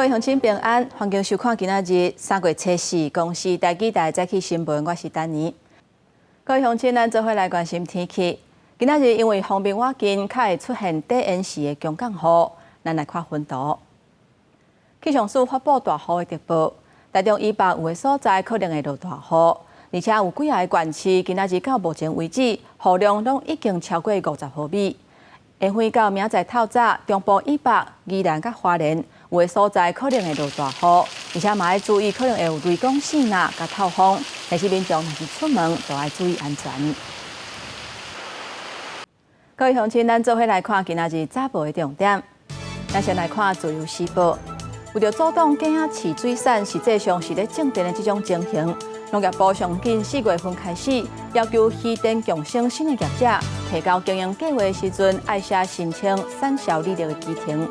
各位乡亲平安，欢迎收看今仔日3月7日公视台记台早起新闻，我是丹妮。各位乡亲，咱做伙来关心天气。今仔日因为方面瓦近，较会出现短延时的强降雨，咱来看分图。气象署发布大雨的特报，台中以北有的所在可能会落大雨，而且有几个县市今仔日到目前为止，雨量拢已经超过50毫米。下回到明仔透早，中部以北、宜兰甲花莲有的所在可能会落大雨，而且嘛要注意可能会有雷公闪呐、甲透风，提醒民众若是出门都要注意安全。各位乡亲，咱做伙来看今仔日早报的重点。咱先来看自由时报，为着阻挡鸡仔饲水产实际上是咧正电的这种情形，农业部上近4月份开始要求鱼电共生新的业者提交经营计划的时阵，爱写申请产销履历的基程，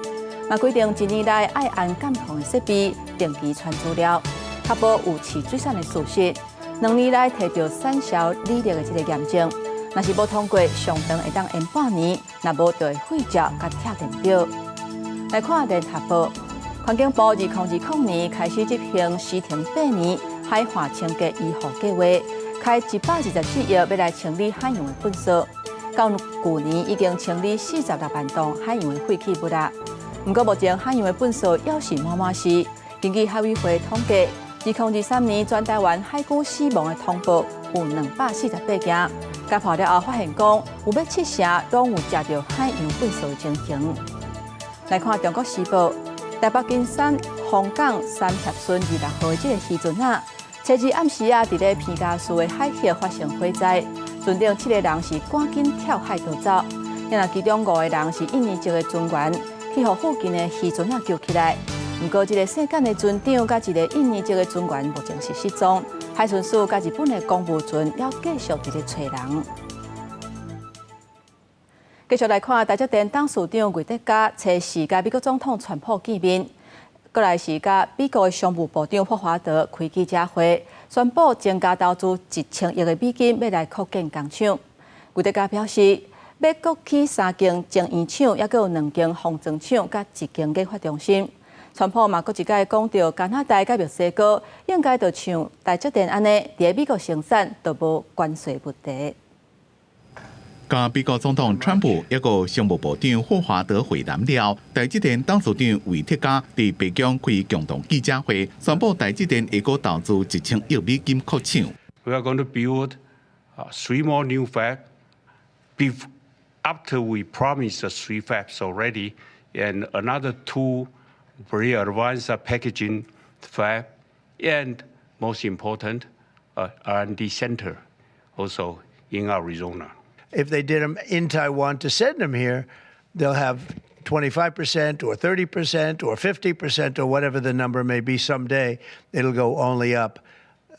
嘛规定1年内爱按监控的设备定期传资料，确保有饲水产的事实。2年内摕到产销履历的这个验证。若是无通过，上长会当延半年；若无，就会废照甲拆电表。来看联合报，环境部2020年开始执行时停8年海岸清洁医护计划，开124亿要来清理海洋的粪扫。到去年已经清理46万吨海洋的废弃物啦。不过目前海洋的粪扫要是满满是，根据海委会统计，2023年全台湾海龟死亡的通报有248件。解剖了后，发现讲有要7成拢有食到海洋粪扫的情形。来看中国时报，台北金山凤港三协村26号的这个渔船啊，初日暗时啊，伫咧皮加斯的海峡发生火灾，船顶7个人是赶紧跳海逃走，其中5个人是印尼籍的船员，去互附近的渔船啊救起来。不过，一个姓简的船长甲一个印尼籍的船员目前是失踪。海巡署甲日本的公务船要继续伫咧找人。继续来看，台积电董事长魏德嘉初时甲美国总统川普见面，过来是甲美国的商务部长霍华德开记者会，宣布增加投资1000亿的美金，要来扩建工厂。魏德嘉表示，要国起3间晶圆厂，也有2间封装厂，甲1间研发中心。川普嘛，搁一届讲到加拿大甲墨西哥应该就像台积电安尼，伫美国生产都无关税问题。甲美国总统川普一个商务部长霍华德会谈了，台积电董事长魏德嘉伫北京开共同记者会，宣布台积电会个投资1000亿美金扩厂。We are going to build 3 more new fabs. After we promised 3 fabs already, and another 2. Very advanced packaging fab, and most important, R&D center, also in Arizona. If they did them in Taiwan to send them here, they'll have 25% or 30% or 50% or whatever the number may be someday. It'll go only up.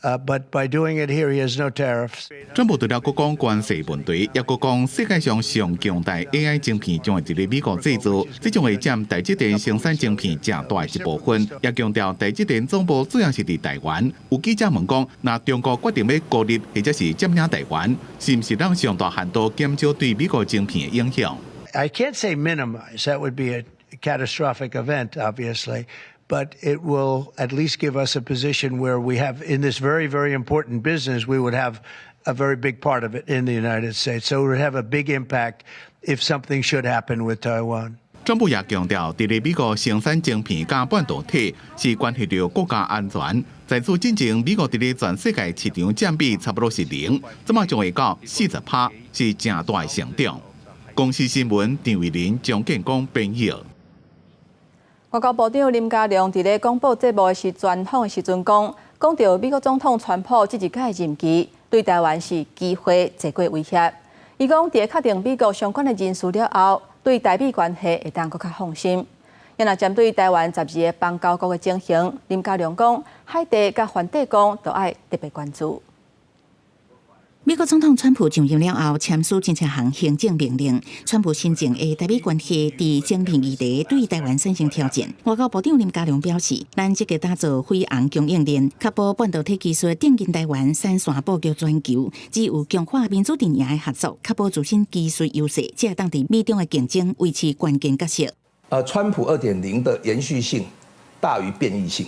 But by doing it here, he has no tariffs. 川普除了国讲关税问题，也国讲世界上上强大 AI 晶片将会伫咧美国制造，这将会占台积电生产晶片正大一部分。也强调台积电总部主要是伫台湾。有记者问讲，若中国决定要孤立或者是占领台湾，是毋是让上大限度减少对美国晶片的影响 I can't say minimize. That would be a catastrophic event, obviously. But it will at least give us a position where we have, in this very, very important business, we would have a very big part of it in the United States. So it would have a big impact if something should happen with Taiwan. 川普也强调，伫咧美国生产晶片加半导体是关系到国家安全。在此进前，美国伫咧全世界市场占比差不多是0，即马将会到40%，是正大的成长。公司新闻张伟林、张建光编译。外交部长林佳龙伫咧公布节目的专访的时阵讲到美国总统川普这一届任期对台湾是机会坐过威胁。伊讲伫确定美国相关的人事了后，对台美关系会当更较放心。也若针对台湾12个邦交国的情形，林佳龙讲海地甲梵蒂冈都爱特别关注。美国总统川普上任了后，签署真侪项行政命令。川普新政的台美关系伫晶片议题对台湾产生挑战。外交部长林佳龙表示，咱积极打造飞航供应链，确保半导体技术顶进台湾产线布局全球，只有强化民主阵营的合作，确保自身技术优势，才会当伫美中的竞争维持关键角色。川普2.0的延续性大于变异性。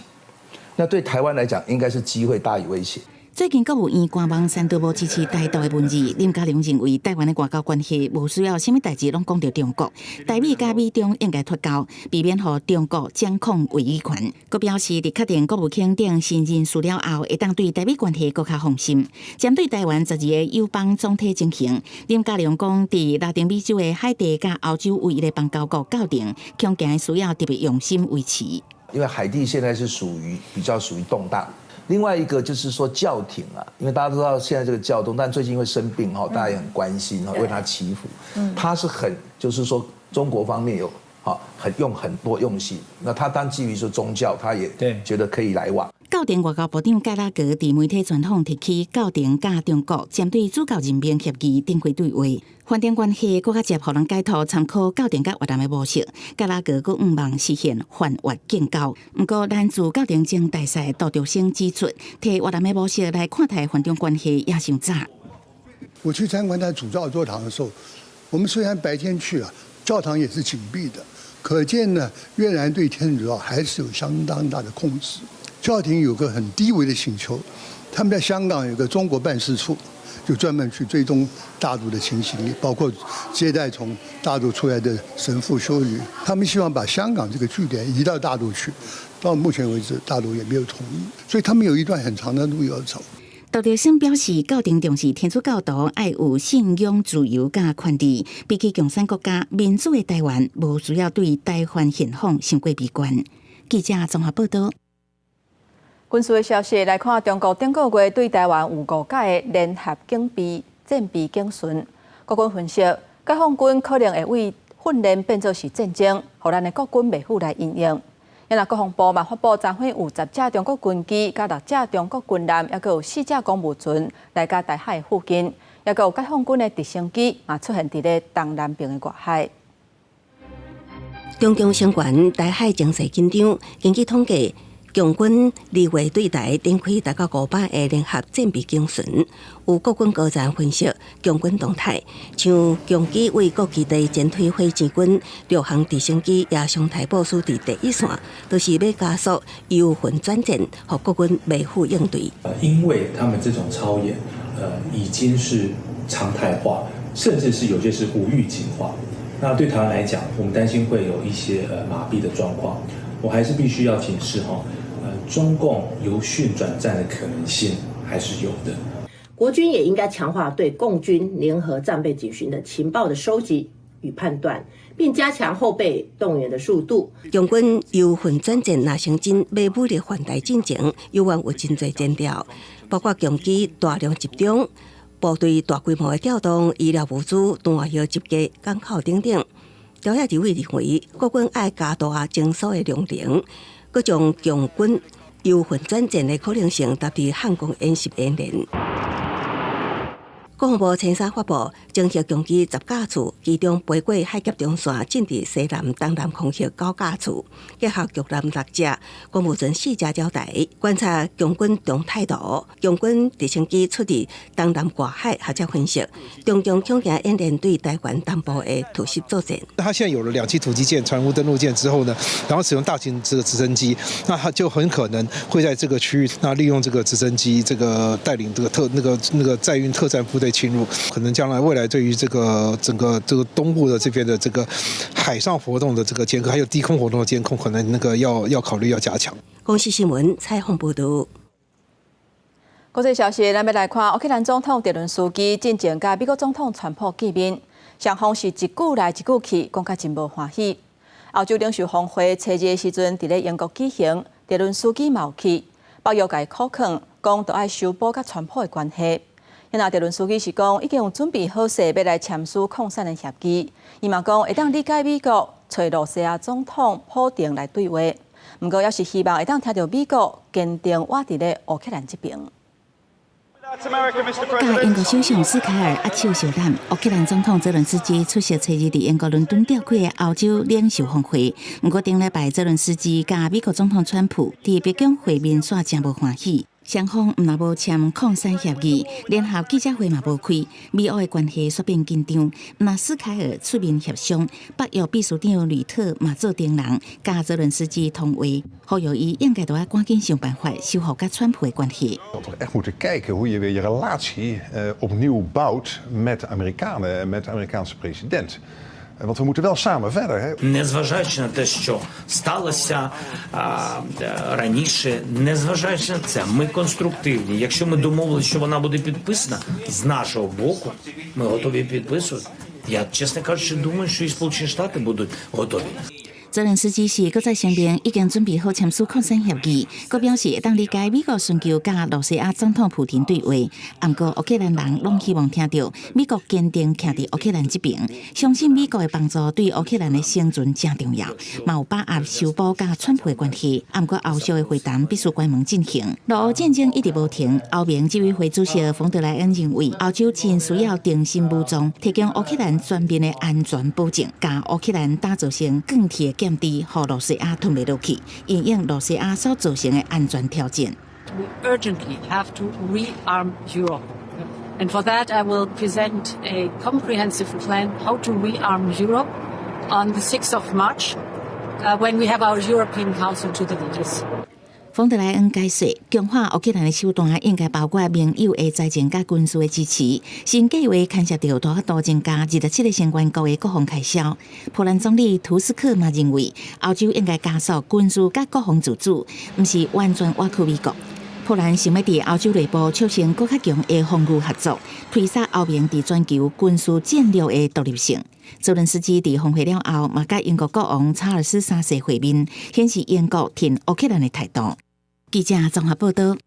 那对台湾来讲，应该是机会大于威胁。最近国务院官网三度无支持台独的文字，林佳龙认为台湾的外交关系无需要什么代志拢讲到中国，台美加美中应该脱钩，避免互中国掌控话语权。佮表示，伫确定国务卿等新人事了后，会当对台美关系更加放心。针对台湾12个友邦总体情形，林佳龙讲，伫拉丁美洲的海地甲欧洲唯一的邦交国校定，恐惊需要特别用心维持。因为海地现在是比较属于动荡。另外一个就是说教廷啊，因为大家都知道现在这个教宗，但最近因为生病哈，大家也很关心哈，为他祈福。他是就是说中国方面有很多用心，那他当基于说宗教，他也觉得可以来往。校定外交部长盖拉格伫媒体专访提起校定甲中国针对主教任命协议展开对话，发展关系更加接互人解读参考校定甲越南的模式。盖拉格佫毋望实现泛越建交，不过咱自校定前大使杜兆生指出，摕越南的模式来看待泛中关系也伤早。我去参观他主教座堂的时候，我们虽然白天去了，教堂也是紧闭的，可见呢，越南对天主教还是有相当大的控制。教廷有个很低微的请求，他们在香港有个中国办事处，就专门去追踪大陆的情形，包括接待从大陆出来的神父修女。他们希望把香港这个据点移到大陆去，到目前为止，大陆也没有同意，所以他们有一段很长的路要走。杜兆生表示，校定重视天主教徒爱有信仰自由甲权利，比起共产国家，民主的台湾无需要对台湾现况太过悲观。记者综合报道。军事的消息来看，中国顶个月对台湾有5架的联合警备战备警巡。国军分析，解放军可能会为训练变作是战争，互咱的国军袂赴来应用。因国防部嘛发布，昨昏有10架中国军机、甲6架中国军舰，还有4架公务船来到台海附近，还有解放军的直升机嘛出现伫咧东南边的外海。中共升悬台海情势紧张，根据统计，共军2月对台展开达到500个联合战备警巡，有国军高层分析共军动态，像共机为国基地前推火箭军6项直升机也上台部署伫第一线，都是要加速由混转战，和国军袂赴应对。因为他们这种操演，已经是常态化，甚至是有些是无预警化。那对台湾来讲，我们担心会有一些麻痹的状况。我还是必须要警示中共由训转战的可能性还是有的。国军也应该强化对共军联合战备警巡的情报的收集与判断，并加强后备动员的速度。共军由混转战若成真，要武力反台进程，有缘有真侪前调，包括共机大量集中、部队大规模的调动、医疗物资弹药集结、港口等等。调查单位认为，国军爱加大征收的量能，佮将共军由混转战的可能性搭伫汉光演习演练。国防部前3发布，征集共机10架次，其中飞过海峡中线，进伫西南、东南空域9架次，结合局舰6架，公务船4架交代，观察共军动态度。共军直升机出伫东南外海，或者分析，中共恐惊演练对台湾东部的突袭作战。他现在有了2栖突击舰、船坞登陆舰之后呢，然后使用大型这个直升机，那他就很可能会在这个区域，那利用这个直升机，这个带领这个那个载运特战部队侵入，可能将来未来对于这个整个这个东部的这边的这个海上活动的这个监控，还有低空活动的监控，可能那个要考虑要加强。公视新闻采访报道。国际消息，咱要来看乌克兰总统泽伦斯基进前甲美国总统川普见面，双方是一句来一句去，讲甲真无欢喜。欧洲领袖峰会初日的时阵，伫咧英国举行，泽伦斯基冒去，北约甲伊苦劝，讲着爱修补甲川普的关系。因泽伦斯基是讲已经有准备好势要来签署扩散的协议，伊嘛讲会当理解美国找罗西亚总统普丁来对话，不过也是希望会当听到美国坚定活伫咧乌克兰这边。甲英国首相斯凯尔握手会谈，乌克兰总统泽伦斯基出席初日伫英国伦敦召开的欧洲领袖峰会。不过顶礼拜泽伦斯基甲美国总统川普伫北京会面煞真无欢喜。双方毋若无签扩散协议，联合记者会嘛无开，美俄的关系煞变紧张。纳斯凯尔出面协商，北约秘书长吕特嘛做定人，甲泽伦斯基通话，呼吁伊应该都要赶紧想办法修复甲川普的关系。Je zal toch echt moeten kijken hoe je weer je relatie opnieuw bouwt met de Amerikanen en met de Amerikaanse president. Want we moeten wel samen verder. Hè? Незважаючи на те, що сталося раніше, незважаючи на це, ми конструктивні. Якщо ми домовилися, що вона буде підписана, з нашого боку, ми готові підписувати. Я, чесно кажучи, думаю, що і Сполучені Штати будуть готові. 泽连斯基是搁在声明已经准备好签署扩散协议，佮表示会当理解美国寻求甲罗西亚总统普丁对话。不过乌克兰人拢希望听到美国坚定徛伫乌克兰这边，相信美国的帮助对乌克兰的生存真重要，嘛有把握修补甲川普的关系。不过后续的会谈必须关门进行。俄乌战争一直无停，欧盟执委会主席冯德莱恩认为，欧洲真需要定心武装，提供乌克兰全面的安全保证，甲乌克兰打造成更铁的减低，互罗西亚吞袂落去，因应罗西亚所造成的安全挑战。We urgently have to rearm Europe, and for that I will present a comprehensive plan how to rearm Europe on the 6th of March, when we have our European Council to the leaders. 冯德莱恩解释，强化乌克兰的手段应该包括盟友的财政甲军事的支持。新计划牵涉到大幅度增加27个成员国的国防开销。波兰总理图斯克嘛认为，欧洲应该加速军事甲国防自主，不是完全倚靠美国。波兰想要伫欧洲内部促成更较强的防御合作，推杀欧盟伫全球军事战略的独立性。泽伦斯基伫峰会了后，嘛甲英国国王查尔斯3世会面，显示英国挺乌克兰的态度。记者综合报道。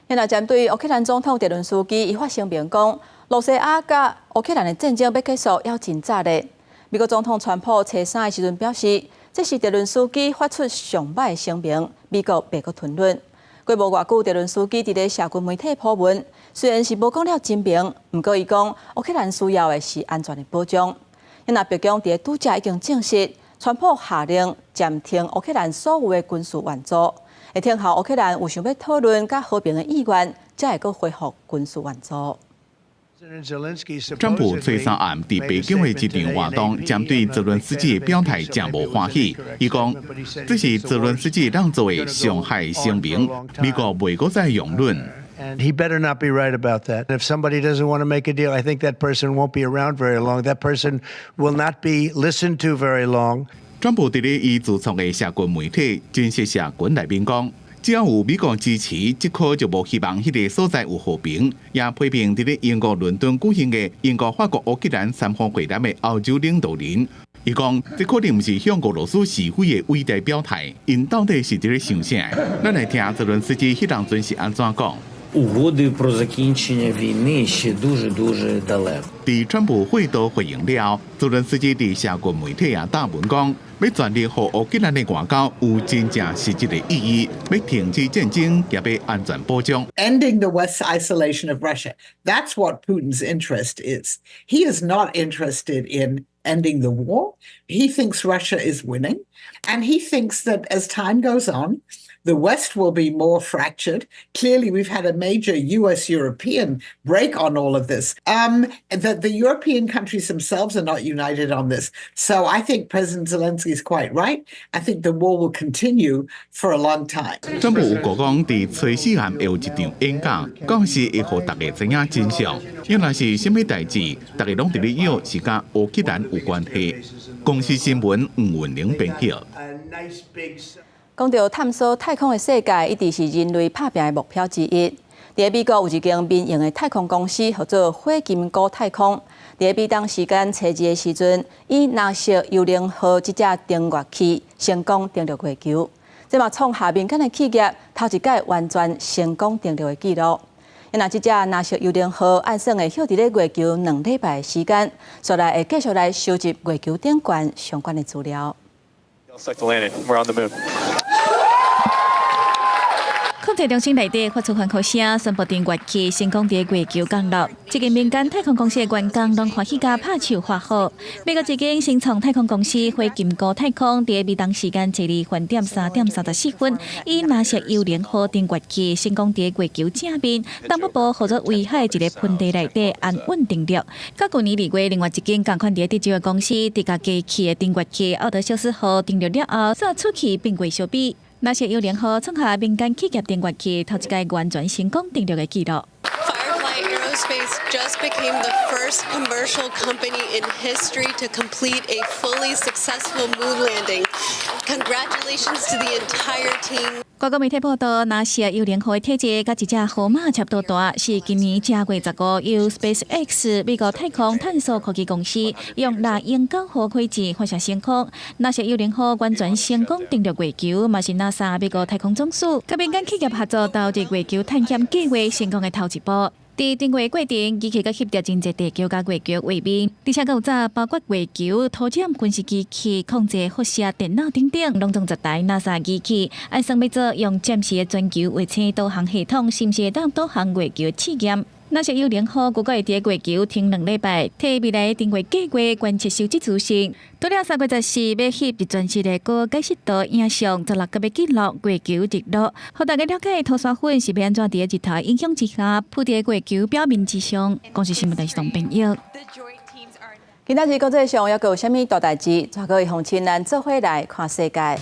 现在针对乌克兰总统泽伦斯基，伊发声明讲，罗西亚甲乌克兰的战争要结束要真早咧。美国总统川普初3的时阵表示，这是泽伦斯基发出上歹的声明，美国别个吞论。过无偌久，泽伦斯基伫咧社群媒体抛文，虽然是无讲了真明，不过伊讲乌克兰需要的是安全的保障。因那白宫伫拄则已经证实，川普下令暂停乌克兰所有的军事援助。会听候乌克兰有想要讨论甲和平的意愿，才会阁恢复军事援助。川普初3暗伫北京的一场活动，针对泽伦斯基的表态真无欢喜。伊讲，这是泽伦斯基当做的伤害声明，美国袂阁再用论。And he better not be right about that. If somebody doesn't want to make a deal, I think that person won't be around very long. That person will not be listened to very long. 川普伫咧伊自创的社群媒体真实社群内面讲，只要有美国支持，即可就无希望迄个所在有和平。也批评伫咧英国伦敦举行的英国、法国、乌克兰3方会谈的欧洲领导人，伊讲，这可能毋是向俄罗斯示威的伟大表态，因到底是伫咧想啥？咱来听泽伦斯基迄当阵是安怎讲。Угоди про закінчення війни ще дуже далеко. 伫川普会都回应了，泽伦斯基伫社群媒体也答文讲，要全力互乌克兰的外交有真正实质的意义，要停止战争，也要安全保障。Ending the West's isolation of Russia. That's what Putin's interest is. He is not interested in ending the war. He thinks Russia is winning, and he thinks that as time goes on, the West will be more fractured. Clearly, we've had a major US-European break on all of this. That the European countries themselves are not united on this. So I think President Zelensky is quite right. I think the war will continue for a long time. 川普有讲伫初4暗会有一场演讲，讲是会互大家知影真相。因若是什么代志，大家拢伫咧以为是甲乌克兰有关系。公司新闻黄文玲编辑。讲到探索太空的世界，一直是人类打拼的目标之一。伫美国有一间民营的太空公司，叫做火金股太空。伫美东时间初2的时阵，以NASA幽灵号这只登月器成功登陆月球，这嘛创下民间的企业头一届完全成功登陆的纪录。因那这只NASA幽灵号按算会休伫咧月球2礼拜的时间，所来会继续来收集月球顶端相关的资料。Select the landing. We're on the moon. 科控制中心内底发出欢呼声，宣布订月期成功伫月球降落。这间民间太空公司的员工拢欢喜甲拍手欢呼。美国一间新创太空公司火金高太空，伫美东时间12:34.34，以NASA U0号订月期成功伫月球正面，东北部或者威海一个盆地内底安稳定落。到去年2月，另外一间同款伫德州的公司，伫家机器的订月期奥德修斯号订落了后，煞出去并未相比。NASA U0号创下民间企业订月期头一届完全成功订落的纪录。Firefly Aerospace just became the first commercial company in history to complete a fully successful moon landing. Congratulations to the entire team. 外国媒体报道，NASA U0号的体积甲一只河马差不多大，是今年10月15由 SpaceX 美国太空探索科技公司用609号火箭发射升空。NASA U0号完全成功登陆月球，嘛是 NASA 美国太空总署甲民间企业合作导入月球探险计划成功的头一步。伫登月过程，机器甲翕到真侪地球甲月球画面，而且有早包括月球、土壤分析机器、控制辐射电脑等等，拢总一台 NASA 机器，按算要做用暂时的全球卫星导航系统，是毋是会当导航月球试验？NASA U0号估计会伫月球停2礼拜，替未来登月计划观测收集资讯。除了3月14要翕一全息的高解析度影像，16个要记录月球日落，互大家了解土沙粉是要安怎伫日头影响之下铺伫月球表面之上。公司新闻台是同朋友。今仔日国际上还有啥物大代志？带各位乡亲咱做伙来看世界。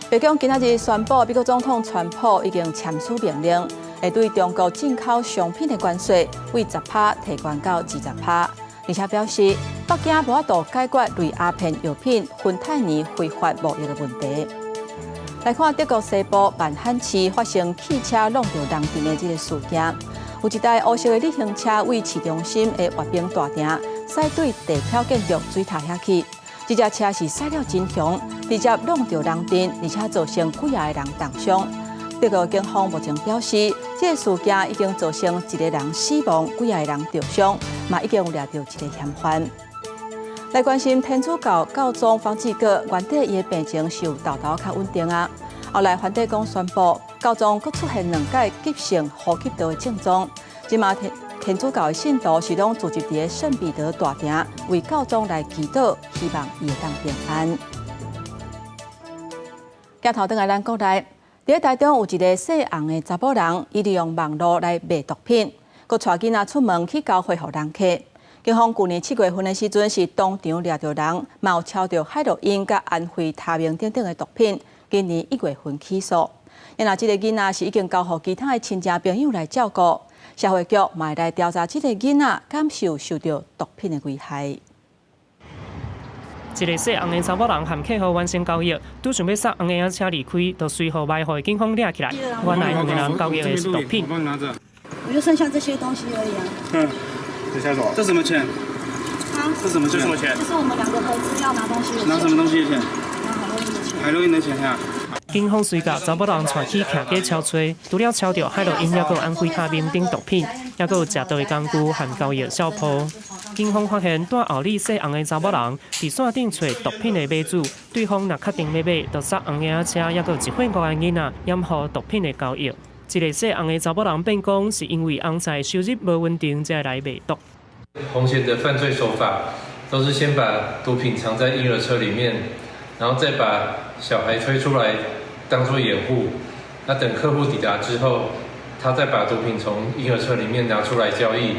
北京今仔日宣布，美国总统川普已经签署命令，会对中国进口商品的关税为10%提悬到20%，而且表示北京无法度解决类鸦片药品芬太尼非法贸易的问题。来看德国西部曼罕市发生汽车弄到人阵的这个事件，有一台黑色的旅行车为市中心的阅兵大厅驶对地漂建筑水塔下去。这架车是驶了真凶，直接弄到人阵，而且造成几个人重伤。德国警方目前表示，这个事件已经造成1个人死亡，几个人受伤，嘛已经有抓到1个嫌犯。来关心天主教教宗方济各原底伊的病情是有豆豆较稳定啊。后来梵蒂冈宣布，教宗佫出现2届急性呼吸道的症状。即马天主教的信徒是拢聚集伫圣彼得大厅，为教宗来祈祷，希望伊会当平安。镜头转来咱国内，伫台中有一个姓洪的查某人，伊利用网络来卖毒品，佮带囡仔出门去交回互人客。警方去年7月份的时阵是当场抓到人，嘛有抄到海洛因、甲安非他命等等的毒品。今年1月份起诉，因为这个囡仔是已经交予其他的亲戚朋友来照顾。社会局嘛会来调查这个囡仔敢受到毒品的危害。一个姓洪的查某人和客户完成交易，拄想要杀洪的车离开，就随后卖互警方抓起来。原来洪的人交易的是毒品。我就剩下这些东西而已啊。这下什么？这什么钱？啊？这什么钱？这是我们2个合资要拿东西的钱。拿什么东西的钱？拿海洛因的钱呀。警方随甲查某人带去徛街敲吹，除了抄到海洛因，还有安非他命等毒品，还有食到的工具和交易小铺。警方发现带后里姓洪的查某人伫线顶找毒品的买主，对方若确定要买，就杀洪的车，还有1岁5个囡仔，掩护毒品的交易。一个姓洪的查某人辩讲，是因为洪财收入无稳定，才来卖毒。红线的犯罪手法都是先把毒品藏在婴儿车里面，然后再把小孩推出来当作掩护。那等客户抵达之后，他再把毒品从婴儿车里面拿出来交易。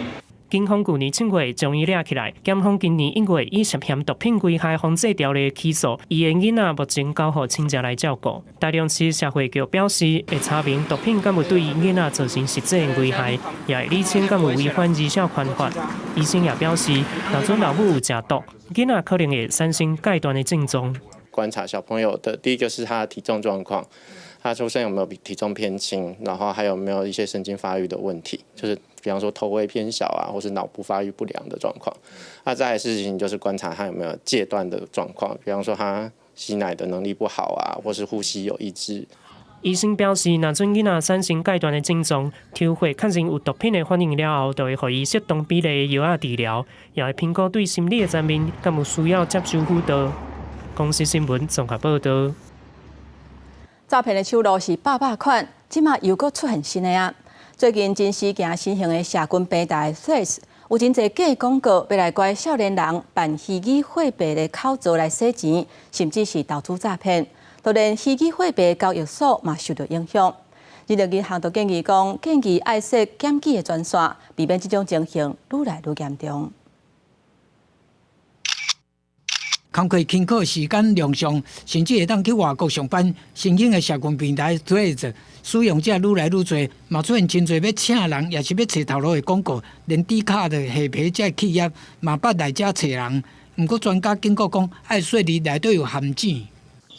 警方去年7月将伊抓起来，检方今年1月以涉嫌毒品危害防治条例起诉，伊的囡仔目前交予亲戚来照顾。台中市社会局表示，会查明毒品敢有对囡仔造成实际的危害，也会厘清敢有违反儿少权法。医生也表示，若准老母有食毒，囡仔可能会产生戒断的症状。观察小朋友的第一个是他的体重状况。他出生有没有体重偏轻，然后还有没有一些神经发育的问题，就是比方说头围偏小啊，或是脑部发育不良的状况。那再来事情就是观察他有没有戒断的状况，比方说他吸奶的能力不好啊，或是呼吸有抑制。医生表示，若准囡仔产生戒断的症状，抽血确认有毒品的反应了后，就会予伊适当比例的药仔治疗，也会评估对心理的层面敢有需要接受辅导。公司新闻综合报道。诈骗的手路是百款，即马又搁出现新的啊！最近真时行新型的社群平台 Threads， 有真侪假广告要来拐少年人办虚拟货币的口座来洗钱，甚至是投资诈骗，就连虚拟货币交易所嘛受到影响。人力银行就建议爱设检举的专线，避免这种情形愈来愈严重。工课轻课时间量上，甚至会当去外国上班。新兴的社群平台 Threads 使用者愈来愈多，嘛出现真侪要请人，也是要找头路的广告，连低卡的下皮这企业嘛捌来遮找人。不过专家警告讲，爱说里内底有陷阱。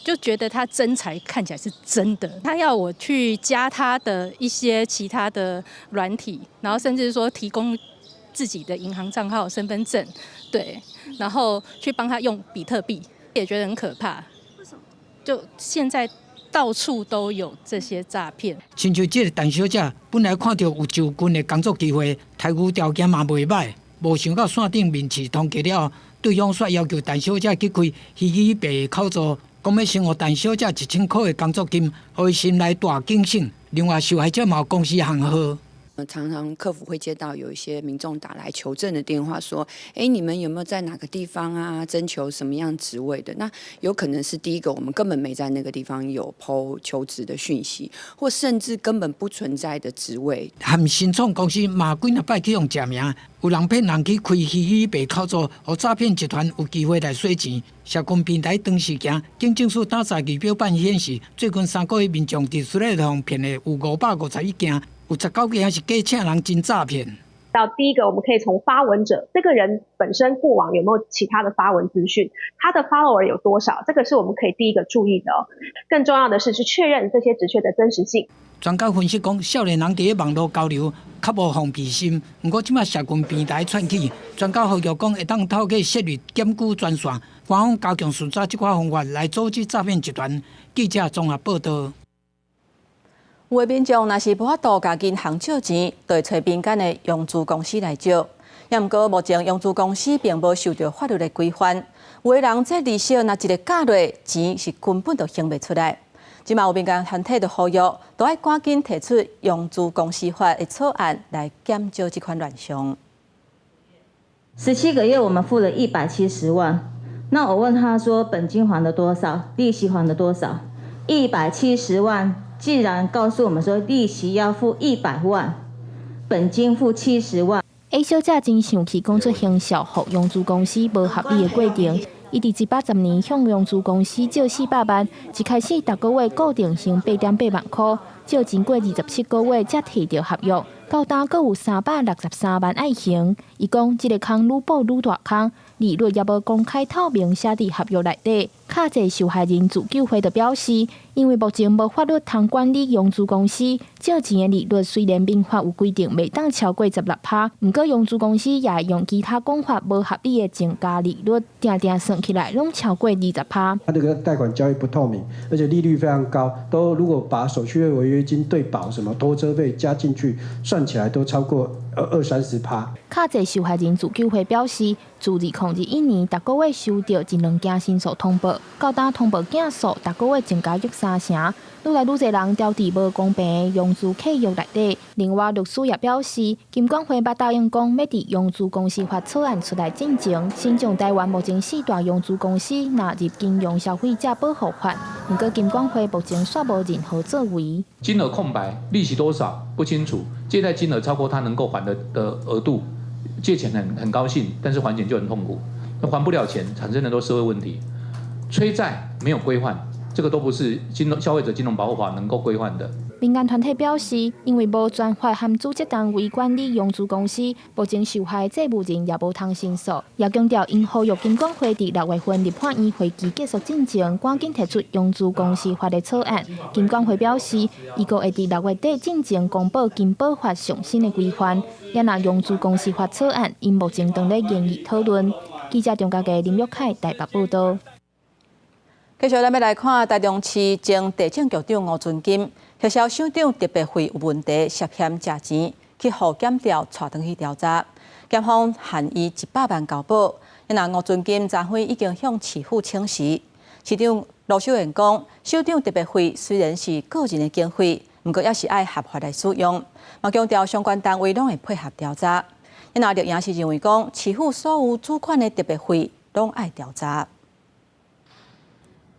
就觉得他真才看起来是真的，他要我去加他的一些其他的软体，然后甚至说提供自己的银行账号、身份证，对，然后去帮他用比特币，也觉得很可怕。为什么？就现在到处都有这些诈骗。亲像这个陈小姐，本来看到有就近的工作机会，待遇条件嘛袂歹，无想到线顶面试通过了，对方却要求陈小姐去开虚拟币口座。讲要生活陈小姐1000块的工作金，互伊心内大警醒。另外，受害者嘛有公司行号。常常客服会接到有一些民众打来求证的电话，说：“你们有没有在哪个地方啊？征求什么样职位的？”那有可能是第一个，我们根本没在那个地方有 po 求职的讯息，或甚至根本不存在的职位。含新创公司嘛，几若摆去用假名，有人骗人去开虚拟币口座，互诈骗集团有机会来洗钱。社群平台长时间，警政署打查仪表板显示，最近3个月民众伫此类互骗的有551件。有19件是假请人真诈骗。到第一个，我们可以从发文者这个人本身过往有没有其他的发文资讯，他的 follower 有多少，这个是我们可以第一个注意的哦。更重要的是确认这些职缺的真实性。专家分析讲，少年人伫网络交流较无防备心，不过即马社群平台窜起，专家呼吁讲会当透过设立检举专线，官方加强巡查这款方法来阻止诈骗集团。记者综合报道。有的民众若是无法度甲银行借钱，就会找民间的融资公司来借。也毋过，目前融资公司并无受到法律的规范。有的人这利息若一个假落，钱是根本就还袂出来。即嘛有民间团体就呼吁，都要赶紧提出融资公司法的草案来减少这款乱象。17个月，我们付了170万。那我问他说，本金还了多少？利息还了多少？170万。既然告诉我们说利息要付100万，本金付70万。A 小姐真生气，讲出行销互融资公司无合理的规定。伊伫110年向融资公司借400万，一开始逐个月固定成8.8万块，借钱过27个月才摕到合约，到当阁有363万爱还。伊讲这个坑愈补愈大坑，利率也无公开透明写伫合约内底。较侪受害人自救会就表示，因为目前无法律通管理融资公司借钱的利率，虽然民法有规定袂当超过16%，不过融资公司也会用其他讲法无合理的增加利率，定定算起来拢超过20%。它这个贷款交易不透明，而且利率非常高，都如果把手续费、违约金、对保什么拖车费加进去，算起来都超过20-30%。较侪受害人自救会表示，自2021年逐个月收到1-2件申诉通报，到当通报件数逐个月增加约3成，愈来愈侪人掉伫无公平的融资契约内底。另外，律师也表示，金管会捌答应讲要伫融资公司法草案出来进前，先将台湾目前4大融资公司纳入金融消费者保护法。不过，金管会目前却无任何作为。金额空白，利息多少不清楚，借贷金额超过他能够还的额度。借钱很高兴，但是还钱就很痛苦。那还不了钱，产生很多社会问题。催债没有规范，这个都不是消费者金融保护法能够规范的。民间团体表示，因为无专法和组织单位管理融资公司，目前受害债务人也无通申诉。也强调，因呼吁金管会伫6月份立法院会期结束之前，赶紧提出融资公司法的草案。金管会表示，伊阁会伫6月底之前公布金保法上新的规范。也若融资公司法草案，因目前正在研议讨论。记者中嘉义林玉凯台北报道。继续咱要来看台中市前地政局长吴俊金，学校省长特别费有问题，涉嫌食钱，去互检调带回去调查。检方限伊100万交保。因为吴俊金昨昏已经向市府请示，市长罗秀燕讲，首长特别费虽然是个人的经费，不过也是爱合法来使用。嘛强调相关单位拢会配合调查。因阿绿营是认为讲，市府所有主款的特别费拢爱调查。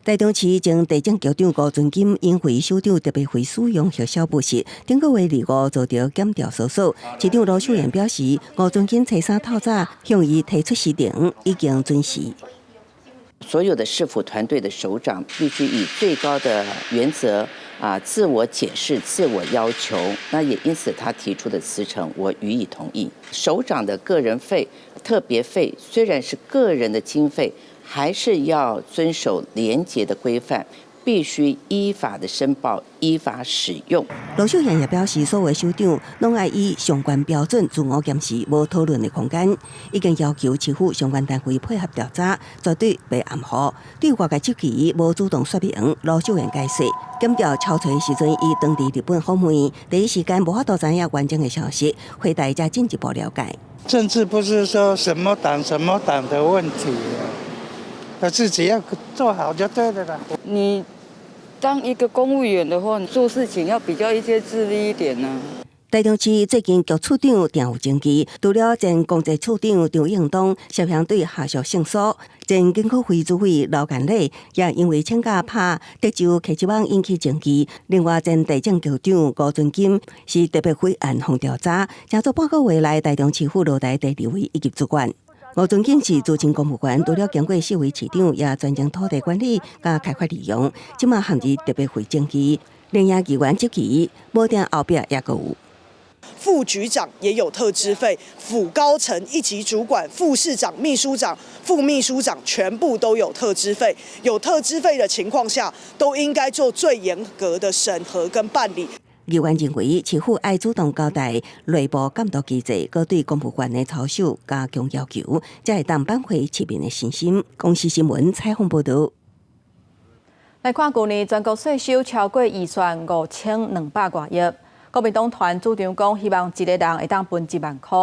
台中市前地政局长吴尊金因为首长特别费使用核销不实，顶个月2号遭到检调搜索。市长罗秀燕表示，吴尊金初三透早向伊提出示定，已经准时。所有的市府团队的首长必须以最高的原则自我解释、自我要求。那也因此他提出的辞呈，我予以同意。首长的个人费、特别费虽然是个人的经费，还是要遵守廉洁的规范，必须依法的申报、依法使用。罗秀燕也表示，所有首长拢爱以相关标准自我检视，无讨论的空间。已经要求市府相关单位配合调查，绝对袂含糊。对外界质疑无主动说明，罗秀燕解释，检调敲锤时阵，伊当地日本访问，第一时间无法度知影完整的消息，会大家进一步了解。政治不是说什么党的问题，而是只要做好就对了啦。你当一个公务员的话，你做事情要比较一些自律一点呢。台中市最近局处长定有证据，除了前公职处长张应东涉嫌对下属性骚前经科会主委刘干礼也因为请假拍德州科技网引起争议。另外，前地政局长吴尊金是特别费案方调查，正做半个月来台中市府落台第2位一级主管。吴尊金是资深公务员，除了经过4位市长，也专精土地管理甲开发利用，即马陷入特别费争议，连夜议员质疑，无定后壁也有。副局长也有特支费，府高层一级主管、副市长、秘书长、副秘书长全部都有特支费。有特支费的情况下，都应该做最严格的审核跟办理。议员认为，市府爱主动交代内部监督机制，搁对公务员的操守加强要求，才会当挽回市民的信心。公视新闻采访报道。来看去年全国税收超过预算5200多亿。国民党团主张讲，希望一个人会当分1万块。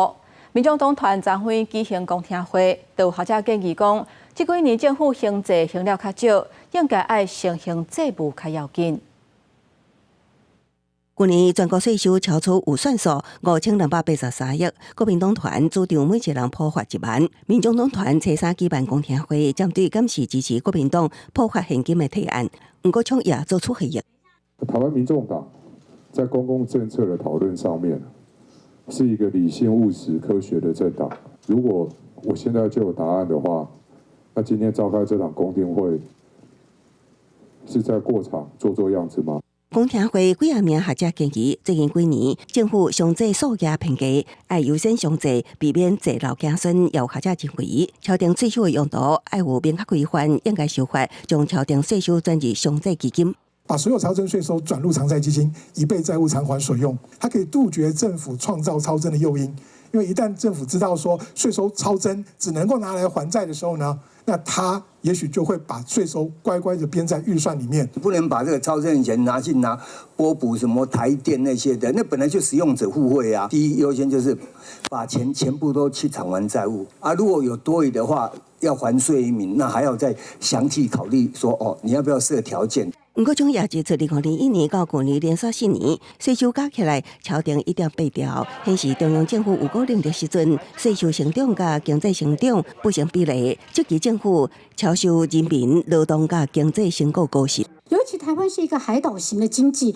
民众党团昨天举行公听会，就有学者建议讲，这几年政府行政行了较少，应该爱先行债务较要紧。去年全国税收超出预算数5283亿，国民党团主张每一人普发1万。民众党团初三举办公听会，针对检视支持国民党普发现金的提案，不过创也做出回应。台湾民众党在公共政策的讨论上面，是一个理性、务实、科学的政党。如果我现在就有答案的话，那今天召开这场公听会，是在过场做样子吗？公听会几啊名学者建议，最近几年政府上济数额偏低，爱优先上济，避免济漏减损。有学者认为，敲定税收的用途爱有明确规范，应该修法，将敲定税收转入上济基金。把所有超征税收转入偿债基金，以备债务偿还所用。它可以杜绝政府创造超征的诱因，因为一旦政府知道说税收超征只能够拿来还债的时候呢，那他也许就会把税收乖乖的编在预算里面。不能把这个超征的钱拿拨补什么台电那些的，那本来就使用者互惠啊。第一优先就是把钱全部都去偿还债务啊，如果有多余的话要还税于民，那还要再详细考虑说你要不要设条件。不过，从也指出，2021年到去年连续4年，税收加起来超定1.8兆，显示中央政府有固定的时阵，税收成长甲经济成长不成比例，积极政府超受人民劳动甲经济成果高息。尤其台湾是一个海岛型的经济，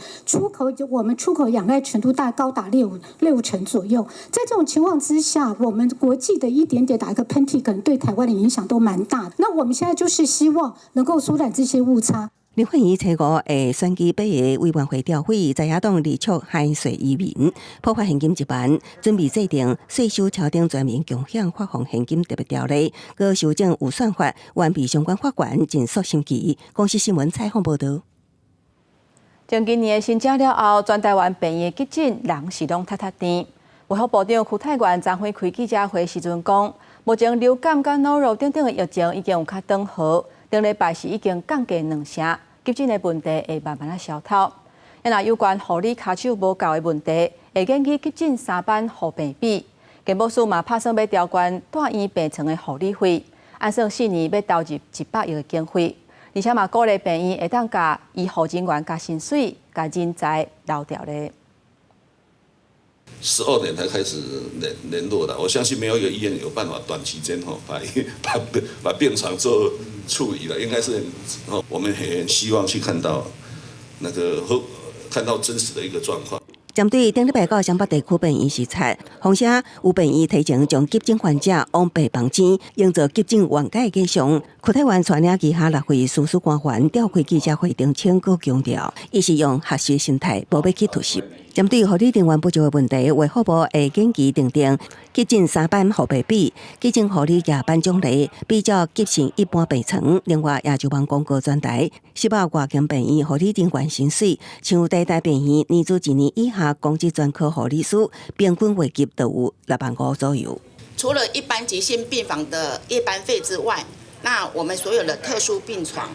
我们出口仰赖程度高达六成左右。在这种情况之下，我们国际的一点点打一个喷嚏，可能对台湾的影响都蛮大的。那我们现在就是希望能够缩短这些误差。立法院初5会选举8个委员会调会，在野党力促海税移民，普发现金1万，准备制定税收敲定全面共享发放现金特别条例，搁修正预算法，完备相关法规尽速审议。公视新闻采访报道。从今年申请了后，全台湾病院急诊人是拢塌甜。卫福部长邱泰源昨天开记者会时阵讲，目前流感甲脑疣等等的疫情已经有较缓和，顶礼拜是已经降低2成。急诊的问题会慢慢消透。若有关护理骹手无够的问题，会建议急诊3班护病比。健保署嘛打算要调悬大院病床的护理费，按算4年要投入100亿的经费。而且嘛鼓励病院会当甲医护人员加薪水、加人才留调咧。12年才开始联络的，我相信没有一个医院有办法短期间把病床做处理了，应该是我们很希望去看到真实的一个状况。针对顶礼拜到湘北地区病院视察，况且有病院提前将急诊患者往北房间，营造急诊缓解的现象。区体院带领其他6位司官员召开记者会中，请告强调，伊是用学习心态，无要去突袭。针对护理人员不足的问题，卫福部会紧急订定急诊3班护病比、急诊护理夜班奖励，比照急诊一般病床。另外，也就帮广告专台18外间病院护理人员薪水，像台大病院年资1年以下公职专科护理师，平均月级都有65000左右。除了一般急性病房的夜班费之外，那我们所有的特殊病床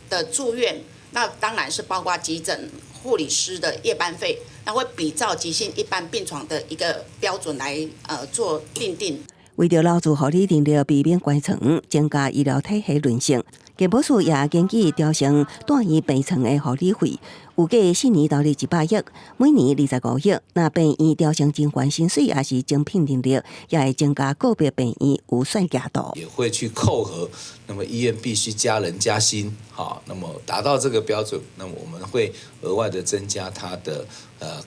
的住院，那当然是包括急诊护理师的夜班费，那会比照急性一般病床的一个标准来做订定。为着留住护理人力，避免关床，增加医疗体系韧性，健保署也建议调升住院病床的护理费，有计4年投入100亿，每年25亿。那病院调升精管薪水，也是精聘人力，也会增加个别病院有算价度。也会去扣合，那么医院必须加人加薪，好，那么达到这个标准，那么我们会额外的增加它的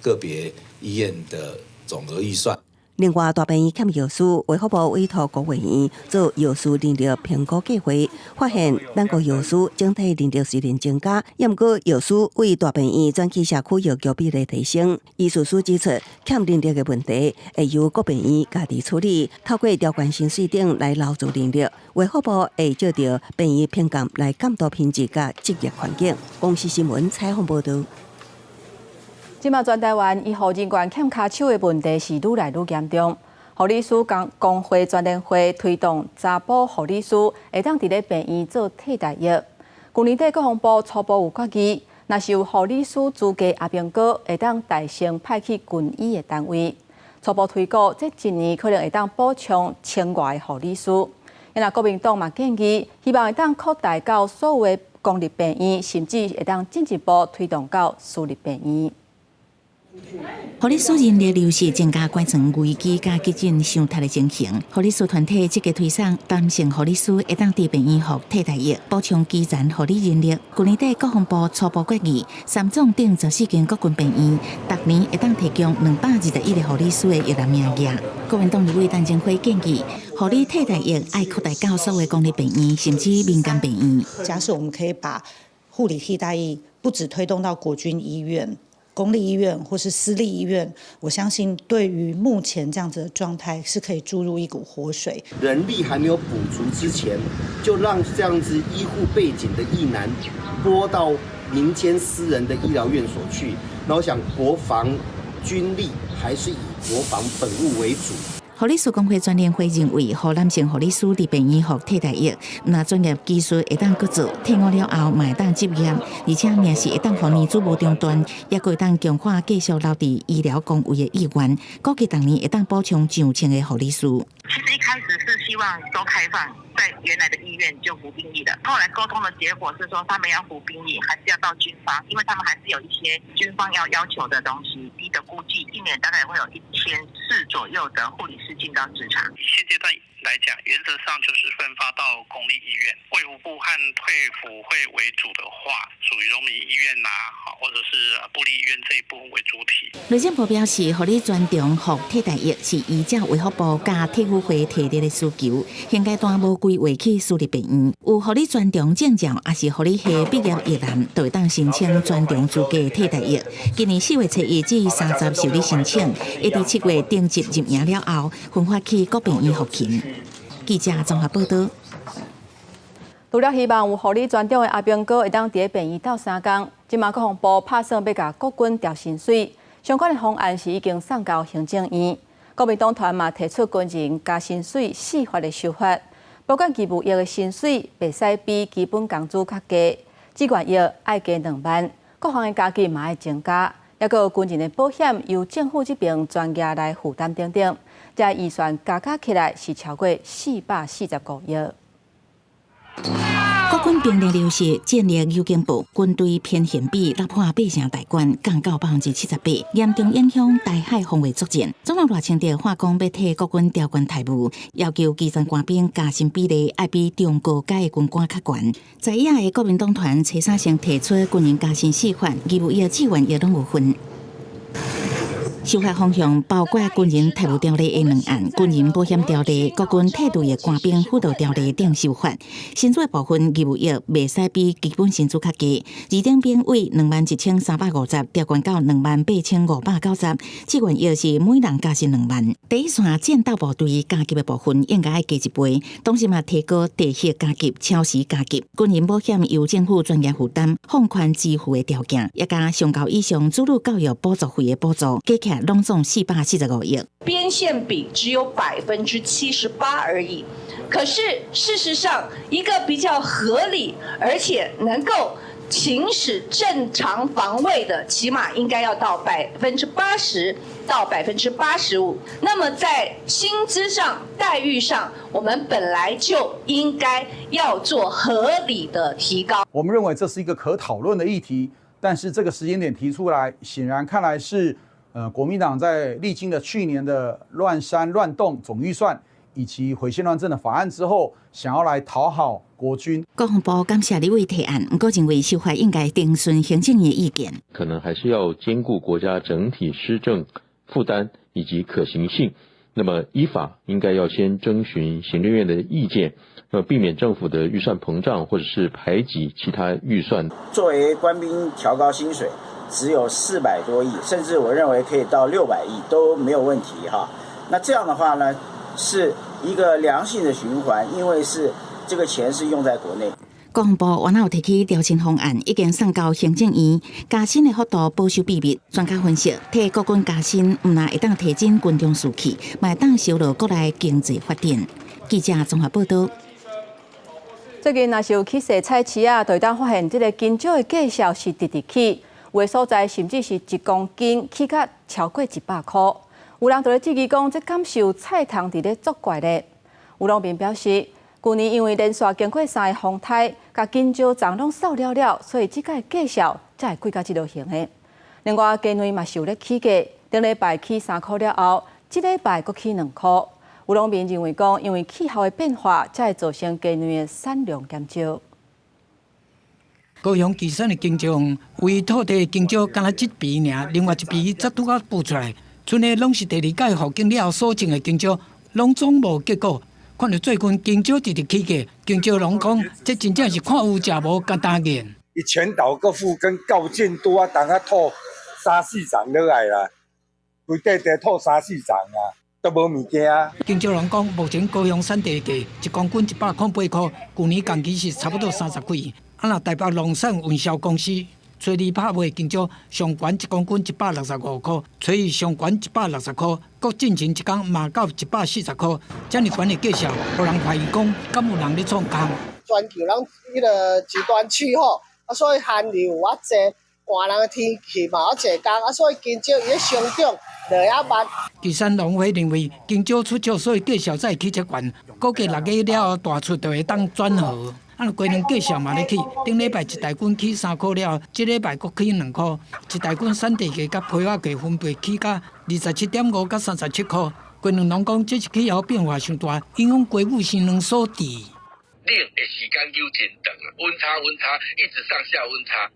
个别医院的总额预算。另外，大病院欠药师，卫福部委托国卫院做药师人力评估计划，发现咱国药师整体人力虽然增加，也毋过药师为大病院转去社区药局比例提升。医师指出，欠人力的问题会由各病院家己处理，透过调管薪水等来留住人力。卫福部会照着病院评鉴来监督品质甲职业环境。公司新闻采访报道。即马全台湾医护人员欠骹手的问题是愈来愈严重。护理师工会全联会推动查甫护理师会当伫咧病院做替代役。去年底国防部初步有决议，若是有护理师资格阿兵哥会当代升派去军医的单位。初步推估，这1年可能会当补充1000外的护理师。因为国民党嘛建议，希望会当扩大到所有的公立病院，甚至会当进一步推动到私立病院。护理师人力流失增加关床危机甲急诊伤塌的情形，护理师团体积极推送男性护理师会当伫病院服替代役，补充基层护理人力。去年底国防部初步决议，3总等14间国军病院，逐年会当提供221个护理师的役男名额。国民党立委陈建辉建议，护理替代役爱扩大到所有公立病院，甚至民间病院。假使我们可以把护理替代役不只推动到国军医院、公立医院或是私立医院，我相信对于目前这样子的状态是可以注入一股活水。人力还没有补足之前，就让这样子医护背景的役男拨到民间私人的医疗院所去，那我想国防军力还是以国防本务为主。护理师工会全联会认为，护男性护理师伫病院服替代役，那专业技术会当搁做，退伍了后嘛会当执业，而且命是会当互年资无中断，也会当强化继续留伫医疗公务的意愿，估计当年会当补充上千个护理师。其实一开始是希望都开放，在原来的医院就服兵役的。后来沟通的结果是说，他们要服兵役，还是要到军方，因为他们还是有一些军方要求的东西。低的估计，一年大概会有1400左右的护理师进到职场。以现阶段来讲，原则上就是分发到公立医院，卫福部和退辅会为主的话，属于荣民医院或者是部立医院这一部分为主体。内政部表示，护理专长服替代役是依照卫福部加退辅会提出的需求，现阶段无规划去私立病院。有护理专长证照，也是护理系毕业役男，都会当申请专长资格替代役。今年4月初1至30受理申请，会伫7月定级入营了后，分发去各病院服勤。记者综合报道。除了希望有护理专长的阿兵哥会当伫病院斗3工，今嘛国防部拍算要甲国军调薪水，相关的方案是已经送到行政院。国民党团嘛提出军人加薪水4法的修法，包括义务役的薪水袂使比基本工资较低，志愿役爱加2万，各项的加给嘛爱增加，也有军人的保险由政府这边专业来负担等等。这预算加起来是超过445亿。国军兵力流失，建立邮政部军队偏现比突破8成大关，降到78%，严重影响台海防卫作战。总统赖清德话讲要替国军调官台务，要求基层官兵加薪比例要比中高阶的军官较悬。在野的国民党团陈三成提出军人加薪4法，义务役志愿役拢有分。修法方向包括军人退伍条例的2案、军人保险条例、国军退伍的官兵辅导条例等修法。薪资部分义务役袂使比基本薪资较低，二等兵为21,350，调悬到28,590，志愿役是每人加薪2万。第一线战斗部队加级的部分应该要加1倍，同时嘛提高地血加级、超时加级。军人保险由政府专业负担，放宽支付的条件，也加上高以上子女教育补助费的补助，加起来拢总445亿。边线比只有78%而已。可是事实上，一个比较合理而且能够行使正常防卫的，起码应该要到80%到85%。那么在薪资上、待遇上，我们本来就应该要做合理的提高。我们认为这是一个可讨论的议题，但是这个时间点提出来，显然看来是国民党在历经了去年的乱删乱动总预算以及毁宪乱政的法案之后，想要来讨好国军。国防部感谢立委提案，不过认为修法应该听顺行政院意见，可能还是要兼顾国家整体施政负担以及可行性。那么依法应该要先征询行政院的意见，避免政府的预算膨胀或者是排挤其他预算。作为官兵调高薪水，只有400多亿，甚至我认为可以到600亿都没有问题哈。那这样的话呢，是一个良性的循环，因为是这个钱是用在国内。国防部原来有提起调薪方案，已经送到行政院，加薪的幅度保守秘密。专家分析，替国军加薪，唔但会当提振军中士气，嘛会当烧落国内经济发展。记者综合报道。最近若是有去踅菜市啊，就会当发现这个金蕉的价销是直直起，有的所在甚至是1公斤起价超过100块。有人就咧质疑讲，这感受菜摊伫咧作怪咧。有农民表示，去年因为连续经过3个风台，甲金蕉长拢扫了了，所以即个价销才会贵到这落型的。另外，鸡卵嘛是有咧起价，顶礼拜起3块了后，这礼拜阁起2块。有农民认为讲，因为气候的变化，才会造成鸡卵的产量减少。高雄旗山的金蕉，为土地的金蕉敢若1批尔，另外1批则拄啊补出来，剩的拢是第2届复经了后所种的金蕉，拢总无结果。看到最近金蕉直直起价，金蕉农讲，这真正是看有食无简单个。伊全岛各府跟高建多啊，当啊吐3-4丛落来啦，规地地吐3-4丛啊，都无物件啊。金蕉农讲，目前高雄产地价1公斤108块，去年同期是差不多30几。啊，若台北农产运销公司找你拍卖金蕉，上悬1公斤165块，找伊上悬160块，各进前一天嘛到140块，这么悬的价销，互人怀疑讲，敢有人咧创工？全球人迄个极端气候，啊，所以寒流啊济，寒人的天气嘛啊济工，啊，所以金蕉伊咧生长就遐慢。旗山农会认为，金蕉出售所以价销才会起遮悬，估计6月了后大出就会当转荷。啊，过年价销嘛咧起，顶礼拜1台斤起3块了，这礼拜阁起2块，1台斤产地价甲批发价分别起甲27.5甲37块。过年农讲，这是气候变化上大，影响鸡母生卵所致。冷的时间又真长啊，温差一直上下温差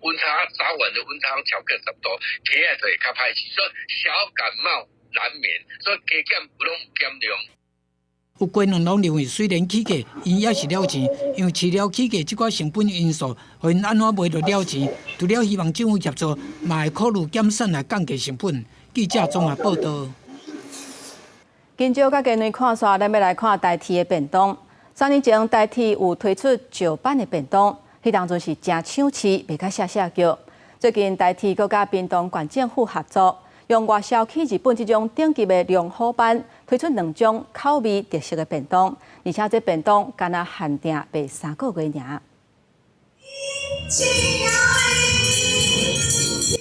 早晚的温差超过10度，鸡仔就会较歹饲，所以小感冒难免，所以加减不拢减量。有鸡卵农认为，虽然起价，因也是了钱，因为饲料起价这寡成本因素，互因安怎卖得了钱？除了希望政府协助，嘛会考虑减产来降低成本。记者综合报道。金蕉甲鸡卵看煞，咱要来看台铁的便当。3年前，台铁有推出石板的便当，迄当阵是真抢市，袂甲下叫。最近台铁佮甲屏东县政府合作，用外销去日本这种顶级的龙虎板，推出2种口味特色的便当，而且这便当敢若限定卖3个月尔。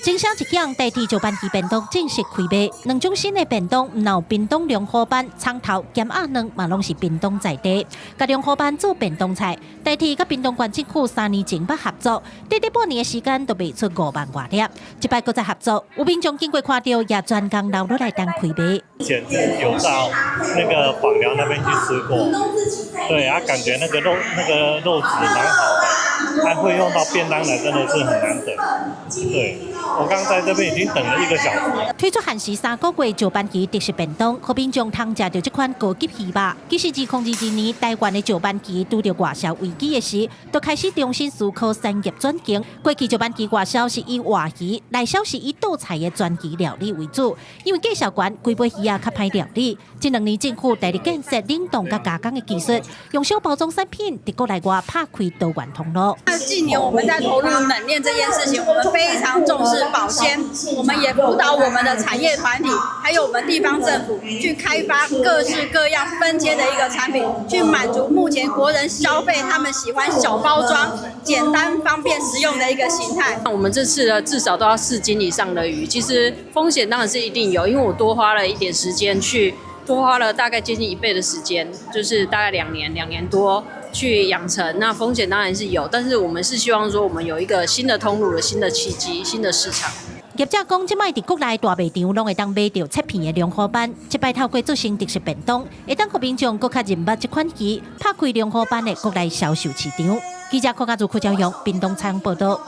真声一响，代替石斑鱼便当正式开卖。两种新的便当，有便当龙虎斑、葱头咸鸭卵，嘛拢是便当在地。甲龙虎斑做便当菜，代替甲便当馆政府3年前捌合作，短短半年的时间都卖出5万外粒。这摆搁再合作，有民众经过看到，也专工留落来当开卖。以前有到那个枋寮那边去吃过，对啊，感觉那个肉质蛮好的，还会用到便当来，真的是很难得。对，我刚在这边已经等了1个小时。推出限时3个月石斑鱼特色便当，可民众通食到这款高级鱼肉。其实2022年，台湾的石斑鱼拄到外销危机的时，就开始重新思考产业转型。过去石斑鱼外销是以活鱼，内销是以倒菜的专鱼料理为主，因为价小悬，规杯鱼较歹料理。这2年政府大力建设冷冻甲加工的技术，用小包装产品在国内外拍开多元通路。近年我们在投入冷链这件事情，我们非常重视保鲜，我们也辅导我们的产业团体，还有我们地方政府去开发各式各样分阶的一个产品，去满足目前国人消费他们喜欢小包装、简单方便实用的一个形态。我们这次呢，至少都要4斤以上的鱼，其实风险当然是一定有，因为我多花了一点时间多花了大概接近1倍的时间，就是大概2年多去养成。那风险当然是有，但是我们是希望说我们有一个新的通路、新的契机、新的市场。业者讲，即摆伫国内大卖场拢会当买到切片的龙虎斑，即摆透过做成特色便当，会当互民众更较认捌这款鱼，拍开龙虎斑的国内销售市场。记者柯家做柯昭阳，屏东采访报道。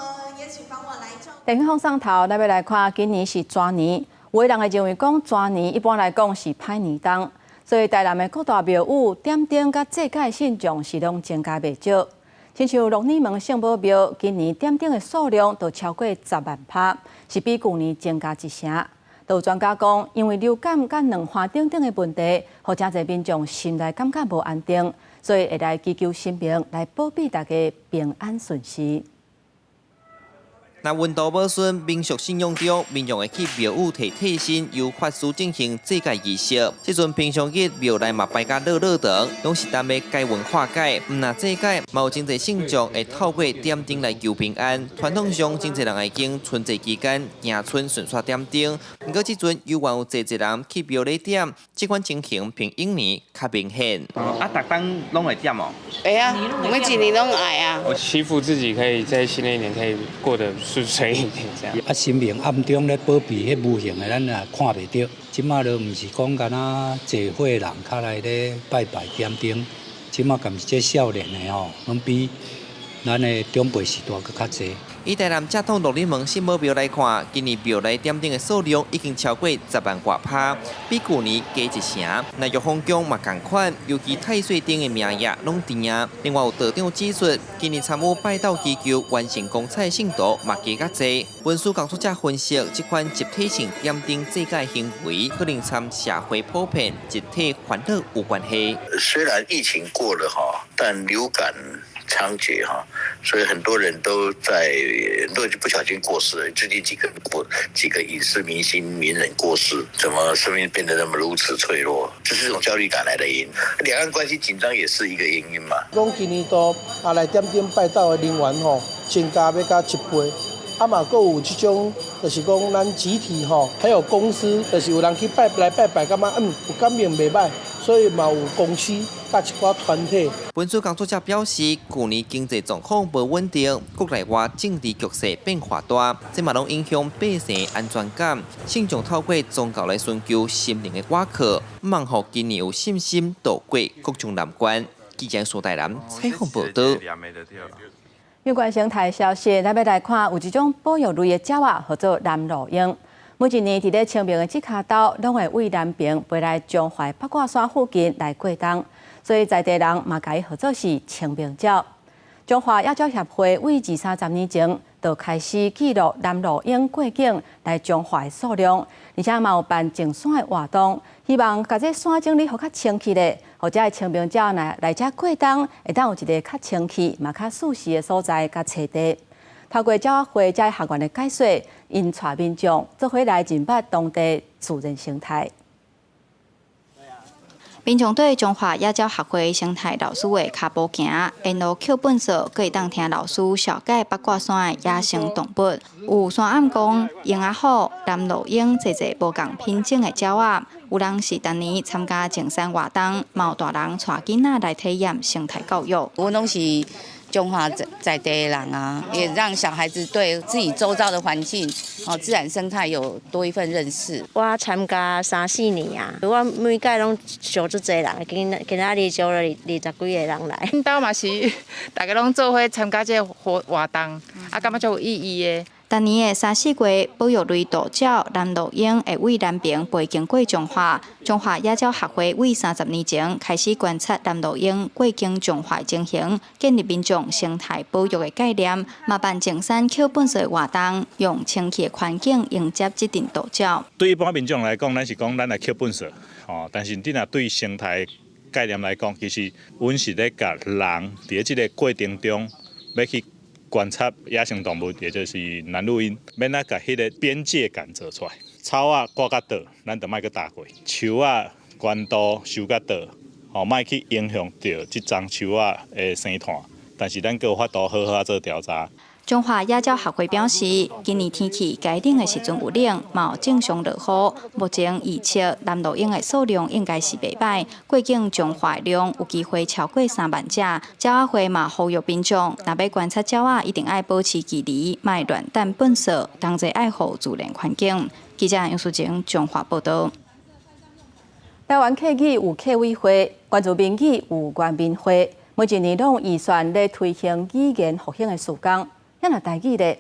电影风上头，咱要来看今年是蛇年。有的人会认为讲蛇年一般来讲是歹年冬，所以台南的各大庙宇点灯甲祭改信众是拢增加袂少。亲像鹿耳门圣母庙，今年点灯的数量都超过10万拍，是比去年增加1成。有专家讲，因为流感甲两花等等的问题，互真侪民众心内感觉无安定，所以会来祈求神明来保庇大家平安顺遂。那运道无顺，民俗信仰中，民众会去庙宇提替身，由法师进行祭改仪式。这阵平常日庙内嘛摆甲热堂，拢是踮咧改文化改。毋那祭改，嘛有真侪信众会透过点灯来求平安。传统上，真侪人会经春节期间行村顺刷点灯。不过这阵有缘有侪人去庙里点，这款情形比往年较明显。啊，逐当拢会点哦？会啊，我们今年拢爱啊。我祈福自己可以在新的一年可以过得顺遂一点，这样。啊，神明暗中咧保庇迄无形的，咱也看袂到。即马都毋是讲干那聚会人较来咧拜拜点灯，即马敢是这少年的吼，拢比咱的长辈时代佫较侪。以台南正统鹿耳门圣母庙来看，今年庙内点灯的数量已经超过10万外拍，比去年加1成。那玉峰宫嘛同款，尤其太岁灯的名额拢甜啊。另外有道长指出，今年参与拜祷祈求完成公菜信徒嘛加较侪。文书工作者分析，这款集体性点灯祭改行为，可能参社会普遍集体欢乐有关系。虽然疫情过了哈，但流感猖獗哈，所以很多人都不小心过世了。最近几个影视明星名人过世，怎么生命变得那么如此脆弱？这是这种焦虑感来的因。两岸关系紧张也是一个原因嘛。讲今年都来点灯拜祷的人员吼，增加要加1倍。嘛，还有这种，就是讲咱集体吼，还有公司，就是有人去拜，感觉有感应袂歹，所以嘛有公司甲一寡团体。文书工作者表示，去年经济状况无稳定，国内外政治局势变化大，这嘛拢影响百姓安全感。信众透过宗教来寻求心灵的挂靠，望互今年有信心渡过各种难关。记者苏台南采访报道。有关生态消息，咱要来看有一种保育类的鸟仔，叫做南路莺。每一年伫咧清明的这卡岛，拢会为南平飞来中怀八卦山附近来过冬，所以在地人嘛甲伊号做是清明鸟。中华野鸟协会为20-30年前就开始记录南路莺过境来中华的数量，而且嘛有办种山的活动，希望甲这山整理好较清气咧，或者清明鸟来这过冬，会当有一个较清气嘛较舒适的所在甲栖地。透过鸟仔会在学员的解说，因带民众做回来认捌当地自然生态。民众对中华野鸟学会生态老师的脚步行，沿路捡本色，可以当听老师小解八卦山的野生动物，有山暗公、鹰仔虎、蓝鹭鹰，侪侪无共品种的鸟仔。有人是当年参加种山活动，嘛有大人带囡仔来体验生态教育。我拢是中华在地的人啊，也让小孩子对自己周遭的环境、自然生态有多一份认识。我参加3、4年啊，我每届拢招足侪人，今仔日招了20几个人来。阮兜嘛是大家拢做伙参加这活动，感觉足有意义的。当年的3、4月，保育类大鸟蓝鹭鹰会为南平飞经过中华。中华野鸟学会为30年前开始观察蓝鹭鹰过境中华的情形，建立民众生态保育的概念，嘛办种山捡本色的活动，用清气的环境迎接这阵大鸟。对一般民众来讲，咱是讲咱来捡本色，但是你若对生态概念来讲，其实阮是咧甲人伫这个过程中要去观察野生动物，也就是南录音，免啊甲迄个边界感做出来。草啊挂甲倒，咱就莫去打过；树啊悬度收甲倒，莫去影响到即丛树啊的生态。但是咱阁有法度好好做调查。中华野鸟学会表示，今年天气该冷的时阵有冷，嘛有正常落雨。目前预测蓝鹭鹰的数量应该是袂歹，过境中华量有机会超过3万只。鸟仔会嘛呼吁民众，若要观察鸟仔，一定爱保持距离，莫乱弹本色，同齐爱护自然环境。记者杨淑晴中华报道。台湾客语有客委会，关注民语有原民会，每一年拢预算咧推行语言复兴的事工。咱若台语咧，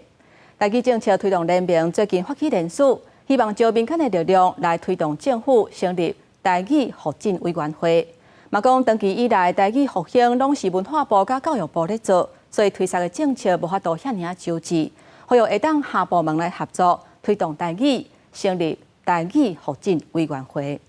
台语政策推动联盟最近发起联署，希望招民间的力量来推动政府成立台语复振委员会。嘛讲长期以来，台语复兴拢是文化部甲教育部咧做，所以推出的政策无法度遐尔周至，呼吁会当下部门来合作推动台语，成立台语复振委员会。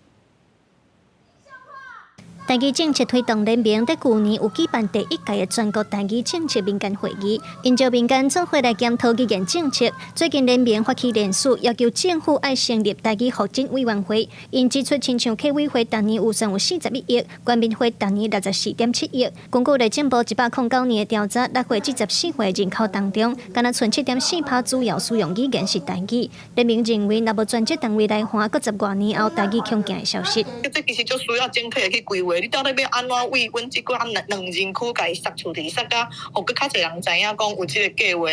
台语政策推动联盟在去年有举办第1届的全国台语政策民间会议，因招民间做伙来检讨语言政策。最近联盟发起联署，要求政府爱成立台语复振委员会。因指出，亲像客委会当年预算有41亿，原民会当年64.7亿。根据内政部109年的调查，6岁至14岁人口当中，敢若剩7.4%主要使用语言是台语。联盟认为，若无专职单位来还，搁10多年后台语恐惊会消失。这其实就需要政客去规划。你到底要安怎为阮即个2人区，家己塞厝地塞甲，互搁较侪人知影讲有即个计划。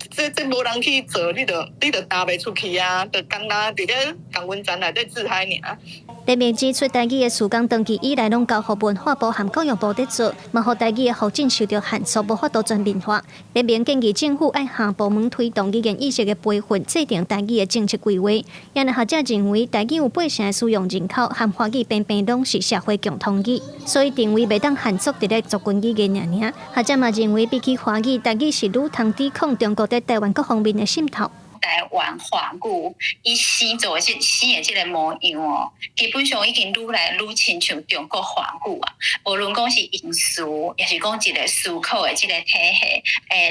这无人去做，你就打袂出去啊！就刚刚伫咧公园站内底自嗨尔。联盟指出，台语的事工长期以来拢交予文化部和教育部在做，嘛互台语的复振受到限缩，无法度全面化。联盟建议政府爱下部门推动语言意识的培训，制定台语的政策规划。也有学者认为，台语有8成的使用人口和华语偏偏拢是社会共通语，所以定位袂当限缩伫咧族群语言尔。学者嘛认为，比起华语，台语是愈通抵抗中国在台湾各方面的渗透。台湾华语伊生做的这个模样哦，基本上已经愈来愈亲像中国华语啊。无论讲是音素，也是讲一个思考的这个体系，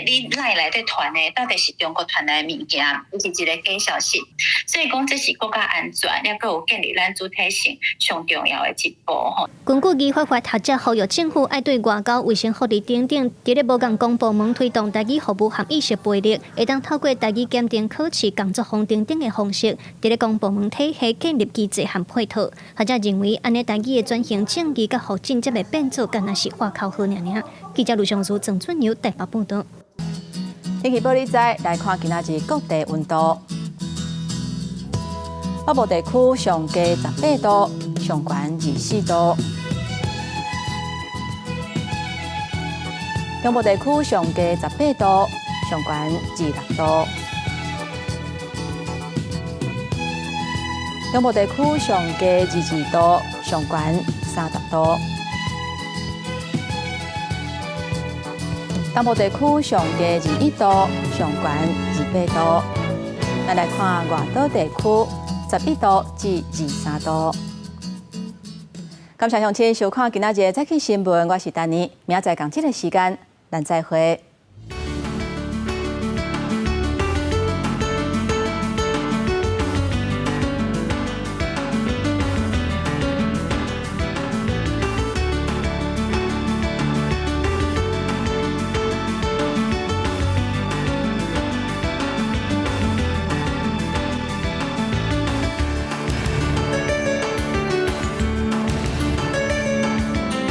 你内底传的到底是中国传来的物件，还是一个假消息？所以讲这是国家安全，也佫有建立咱主体性上重要的一步吼。根据医法法学者呼吁政府爱对外交、卫生福利等等，伫咧无共公部门推动台语服务和意识培育，会当透过台语检定考试、工作坊等等的方式，伫咧公部门体系建立机制和配套。学者认为，安尼台语的转型正义甲复振，则袂变做干那是话口好尔尔。记者卢尚书、郑春牛台北报道。天气报你知，来看今仔日各地温度。北部地区上低18度，上悬24度；中部地区上低18度，上悬26度；中部地区上低22度，上悬30度；东部地区上低21度，上悬28度。咱来看外岛地区。11度至23度。感谢乡亲收看今仔日早起新闻，我是丹妮，明仔载同这个时间，咱再会。